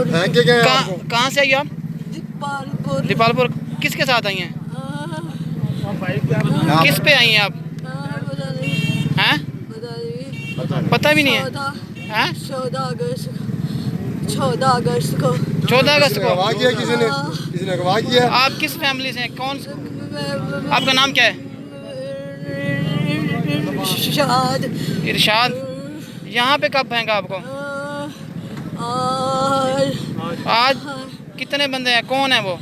फेंके गए आपको। कहाँ से आई आप? दीपालपुर। किसके साथ आई हैं? किस पे आई हैं आप? हैं? पता भी नहीं है। हैं? 14 अगस्त को 14 अगस्त को अगवा किया किसी ने अगवा किया। आप किस फैमिली से हैं? कौन? आपका नाम क्या है? इरशाद। यहाँ पे कब फेंका आपको? आज। कितने बंदे हैं? कौन है वो?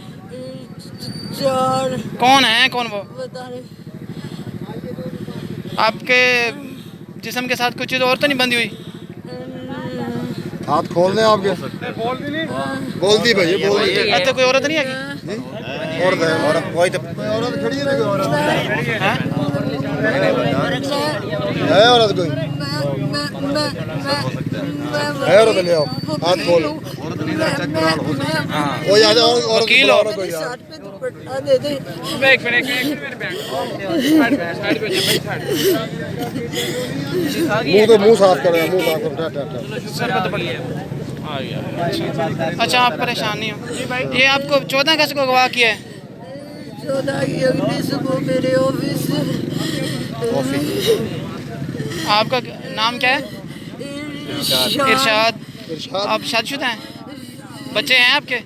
4। कौन है? कौन वो? बता रहे। आपके जिस्म के साथ कुछ चीज़ और तो नहीं बंधी हुई? हाथ खोल दें आपके। बोल दी भाई, बोल दी। अच्छा, कोई औरत नहीं है? औरत है, औरत कोई तो औरत खड़ी है, देखो औरत है, औरत कोई है, औरत ले आओ, हाथ खोल। ओ यार, औरत वकील हो? कोई यार। एक मिनट मुंह साफ करो, मुंह साफ करो। अच्छा, आप परेशान नहीं हो? ये आपको 14 अगस्त को अगवा किया है? 14 की अगली सुबह मेरे ऑफिस। आपका नाम क्या है? इरशाद। इरशाद। आप शादीशुदा हैं? बच्चे हैं आपके?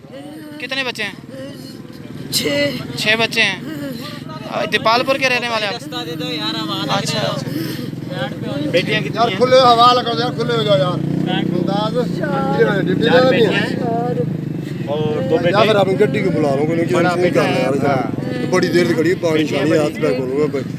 कितने बच्चे हैं? 6 बच्चे हैं। दीपालपुर के रहने वाले आप? अच्छा। बेटियां कितनी यार खुले हवाला करो यार, खुले हो जाओ यार। ड्यूटी जाना नहीं है। और 2 या फिर आप गड्डी को बुला लो, कोई नहीं कर यार। बड़ी देर से खड़ी, पानी शानी हाथ पैर खोलूंगा।